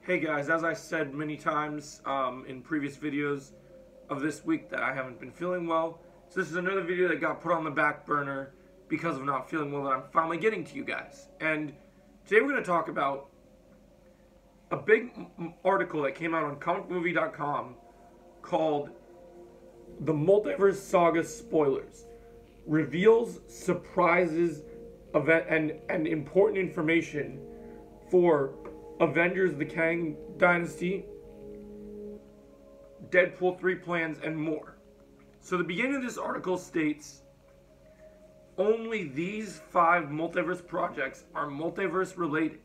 Hey guys, as I said many times in previous videos of this week that I haven't been feeling well. So this is another video that got put on the back burner because of not feeling well that I'm finally getting to you guys. And today we're going to talk about a big article that came out on comicmovie.com called The Multiverse Saga Spoilers. Reveals, surprises, event, and important information for Avengers the Kang Dynasty, Deadpool 3 plans, and more. So the beginning of this article states, only these 5 multiverse projects are multiverse related.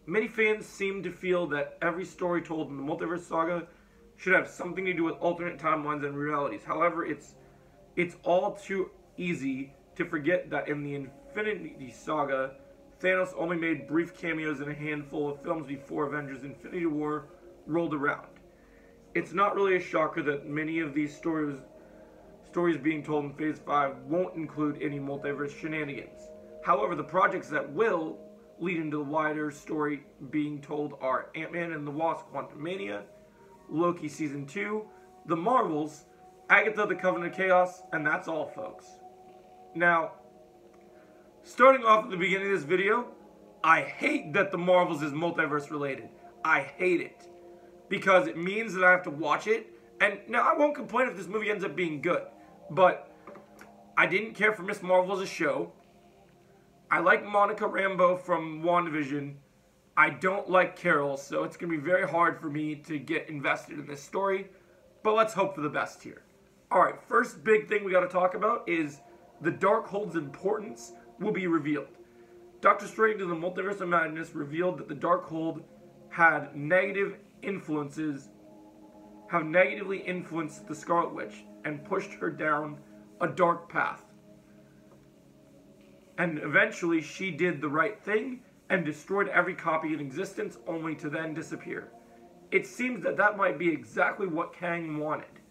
Many fans seem to feel that every story told in the multiverse saga should have something to do with alternate timelines and realities. However, it's all too easy to forget that in the Infinity Saga, Thanos only made brief cameos in a handful of films before Avengers Infinity War rolled around. It's not really a shocker that many of these stories being told in Phase 5 won't include any multiverse shenanigans. However, the projects that will lead into the wider story being told are Ant-Man and the Wasp: Quantumania, Loki Season 2, The Marvels, Agatha the Covenant of Chaos, and that's all, folks. Now, starting off at the beginning of this video, I hate that The Marvels is multiverse related. I hate it. Because it means that I have to watch it. And now, I won't complain if this movie ends up being good. But I didn't care for Ms. Marvel as a show. I like Monica Rambeau from WandaVision. I don't like Carol, so it's going to be very hard for me to get invested in this story. But let's hope for the best here. Alright, first big thing we got to talk about is the Darkhold's importance will be revealed. Doctor Strange in the Multiverse of Madness revealed that the Darkhold had negatively influenced the Scarlet Witch and pushed her down a dark path. And eventually she did the right thing and destroyed every copy in existence only to then disappear. It seems that that might be exactly what Kang wanted.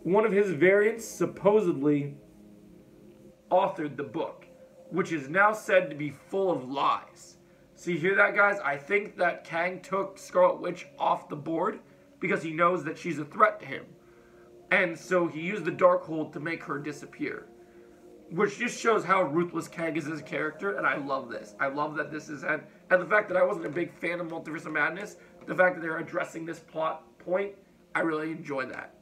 One of his variants supposedly authored the book, which is now said to be full of lies. So you hear that, guys? I think that Kang took Scarlet Witch off the board because he knows that she's a threat to him. And so he used the Darkhold to make her disappear. Which just shows how ruthless Kang is as a character, and I love this. I love that this is, and the fact that I wasn't a big fan of Multiverse of Madness, the fact that they're addressing this plot point, I really enjoy that.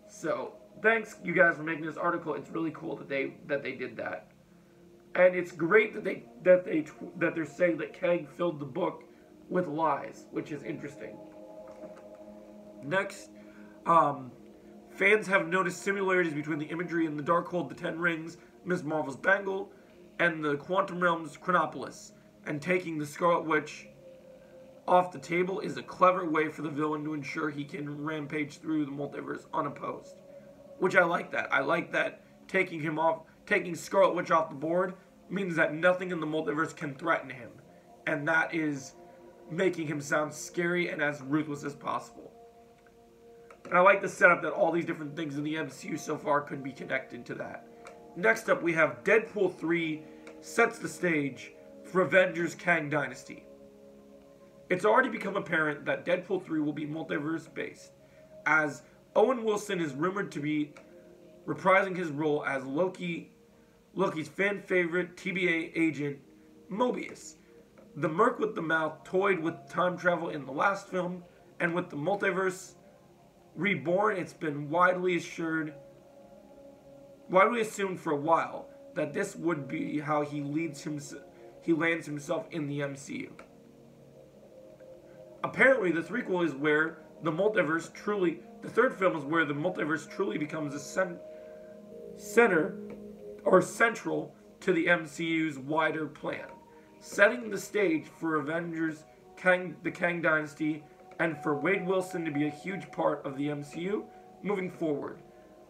So, thanks you guys for making this article. It's really cool that they did that. And it's great that they're saying that Kang filled the book with lies, which is interesting. Next, fans have noticed similarities between the imagery in the Darkhold, the Ten Rings, Ms. Marvel's Bangle, and the Quantum Realm's Chronopolis. And taking the Scarlet Witch off the table is a clever way for the villain to ensure he can rampage through the multiverse unopposed. Which I like that. I like that taking Scarlet Witch off the board means that nothing in the multiverse can threaten him. And that is making him sound scary and as ruthless as possible. And I like the setup that all these different things in the MCU so far could be connected to that. Next up, we have Deadpool 3 sets the stage for Avengers Kang Dynasty. It's already become apparent that Deadpool 3 will be multiverse-based, as Owen Wilson is rumored to be reprising his role as Loki's fan-favorite TBA agent, Mobius. The Merc with the Mouth toyed with time travel in the last film, and with the multiverse reborn, it's been widely assumed for a while that this would be how he lands himself in the MCU. Apparently, the third film is where the multiverse truly becomes a central to the MCU's wider plan, setting the stage for Avengers the Kang Dynasty and for Wade Wilson to be a huge part of the MCU moving forward.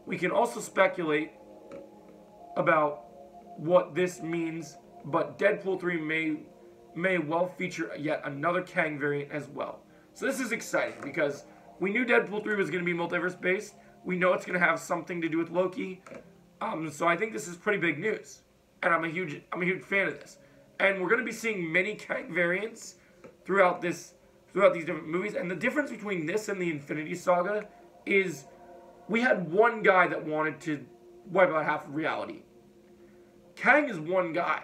We can also speculate about what this means, but Deadpool 3 may well feature yet another Kang variant as well. So this is exciting because we knew Deadpool 3 was going to be multiverse based. We know it's going to have something to do with Loki. So I think this is pretty big news. And I'm a huge fan of this. And we're going to be seeing many Kang variants throughout this throughout these different movies. And the difference between this and the Infinity Saga is we had one guy that wanted to wipe out half of reality. Kang is one guy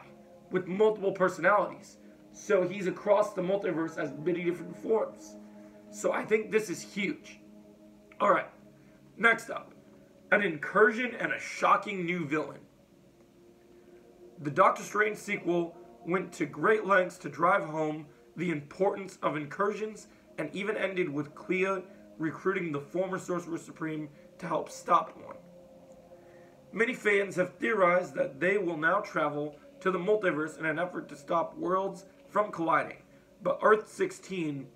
with multiple personalities. So he's across the multiverse as many different forms. So I think this is huge. Alright, next up. An incursion and a shocking new villain. The Doctor Strange sequel went to great lengths to drive home the importance of incursions and even ended with Clea recruiting the former Sorcerer Supreme to help stop one. Many fans have theorized that they will now travel to the multiverse in an effort to stop worlds from colliding, but Earth-16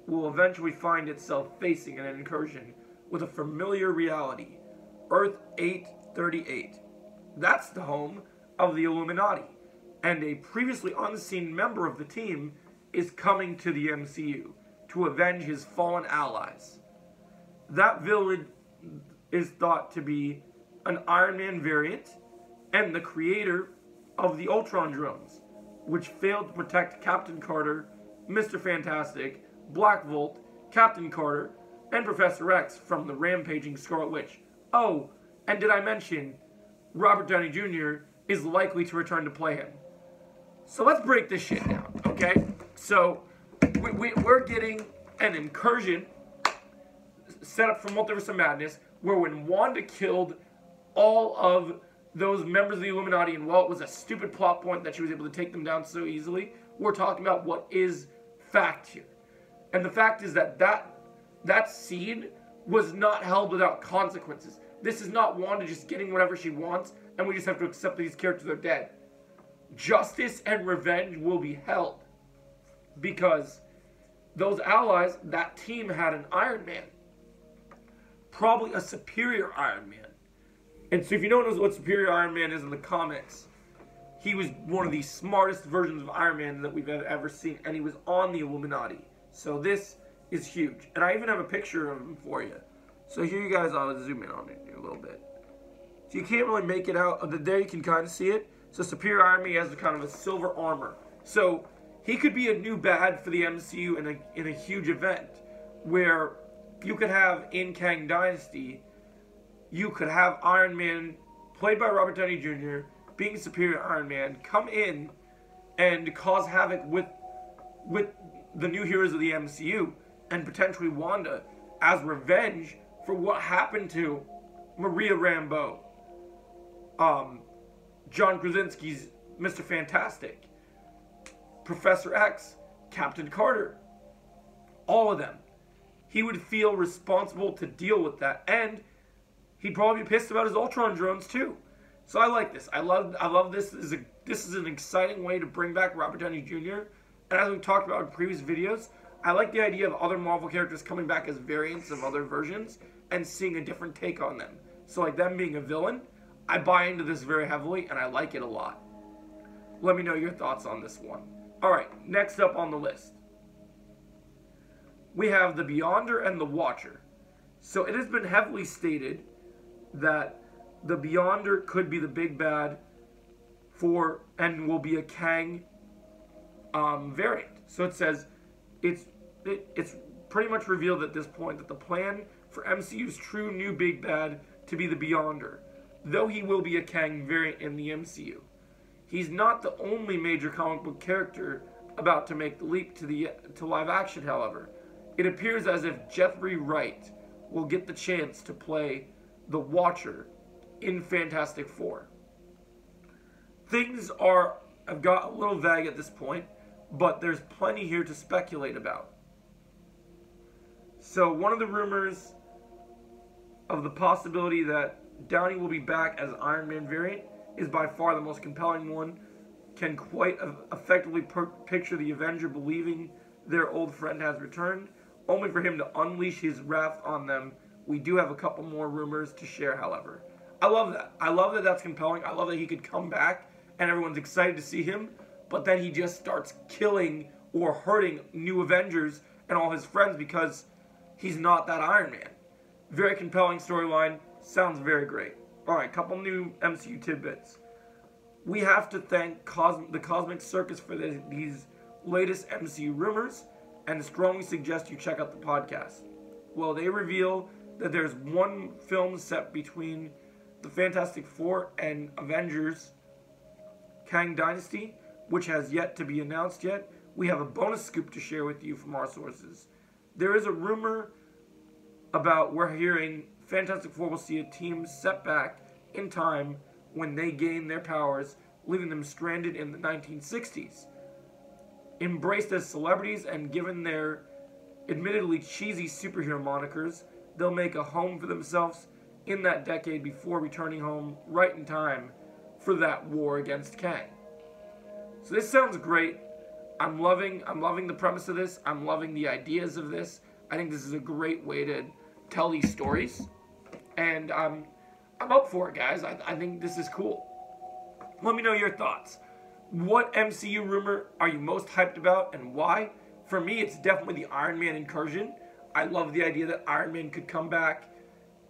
will eventually find itself facing an incursion with a familiar reality, Earth-838. That's the home of the Illuminati, and a previously unseen member of the team is coming to the MCU to avenge his fallen allies. That villain is thought to be an Iron Man variant and the creator of the Ultron drones, which failed to protect Captain Carter, Mr. Fantastic, Black Bolt, Captain Carter, and Professor X from the rampaging Scarlet Witch. Oh, and did I mention Robert Downey Jr. is likely to return to play him. So let's break this shit down, okay? So we're getting an incursion set up for Multiverse of Madness where when Wanda killed all of those members of the Illuminati, and while it was a stupid plot point that she was able to take them down so easily, we're talking about what is fact here. And the fact is that that scene was not held without consequences. This is not Wanda just getting whatever she wants, and we just have to accept that these characters are dead. Justice and revenge will be held. Because those allies, that team had an Iron Man. Probably a superior Iron Man. And so if you don't know what superior Iron Man is in the comics, he was one of the smartest versions of Iron Man that we've ever seen, and he was on the Illuminati. So this is huge. And I even have a picture of him for you. So here you guys, I'll zoom in on it a little bit. So you can't really make it out. There you can kind of see it. So superior Iron Man has kind of a silver armor. So he could be a new bad for the MCU in a huge event, where you could have in Kang Dynasty, you could have Iron Man, played by Robert Downey Jr., being superior Iron Man, come in and cause havoc with the new heroes of the MCU, and potentially Wanda, as revenge for what happened to Maria Rambeau, John Krasinski's Mr. Fantastic, Professor X, Captain Carter, all of them. He would feel responsible to deal with that, and he'd probably be pissed about his Ultron drones too. So I like this. I love this. This is an exciting way to bring back Robert Downey Jr. And as we've talked about in previous videos, I like the idea of other Marvel characters coming back as variants of other versions and seeing a different take on them. So like them being a villain, I buy into this very heavily and I like it a lot. Let me know your thoughts on this one. Alright, next up on the list, we have the Beyonder and the Watcher. So it has been heavily stated that the Beyonder could be the big bad for, and will be a Kang variant. So it says it's pretty much revealed at this point that the plan for MCU's true new big bad to be the Beyonder, though he will be a Kang variant in the MCU. He's not the only major comic book character about to make the leap to live action, however. It appears as if Jeffrey Wright will get the chance to play the Watcher in Fantastic Four. Things have got a little vague at this point, but there's plenty here to speculate about. So one of the rumors of the possibility that Downey will be back as Iron Man variant is by far the most compelling one. Can quite effectively picture the Avenger believing their old friend has returned, only for him to unleash his wrath on them. We do have a couple more rumors to share, however. I love that. I love that that's compelling. I love that he could come back and everyone's excited to see him, but then he just starts killing or hurting new Avengers and all his friends because he's not that Iron Man. Very compelling storyline. Sounds very great. Alright, couple new MCU tidbits. We have to thank the Cosmic Circus for these latest MCU rumors, and strongly suggest you check out the podcast. Well, they reveal that there's one film set between the Fantastic Four and Avengers Kang Dynasty, which has yet to be announced yet. We have a bonus scoop to share with you from our sources. There is a rumor about, we're hearing, Fantastic Four will see a team set back in time when they gain their powers, leaving them stranded in the 1960s. Embraced as celebrities and given their admittedly cheesy superhero monikers, they'll make a home for themselves in that decade before returning home right in time for that war against Kang. So this sounds great. I'm loving the premise of this. I'm loving the ideas of this. I think this is a great way to tell these stories, and I'm up for it, guys. I think this is cool. Let me know your thoughts. What MCU rumor are you most hyped about, and why? For me, it's definitely the Iron Man incursion. I love the idea that Iron Man could come back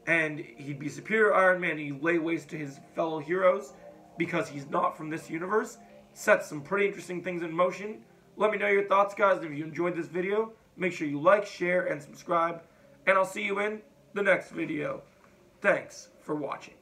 and he'd be superior Iron Man and he'd lay waste to his fellow heroes because he's not from this universe. Sets some pretty interesting things in motion. Let me know your thoughts, guys. If you enjoyed this video, make sure you like, share, and subscribe. And I'll see you in the next video. Thanks for watching.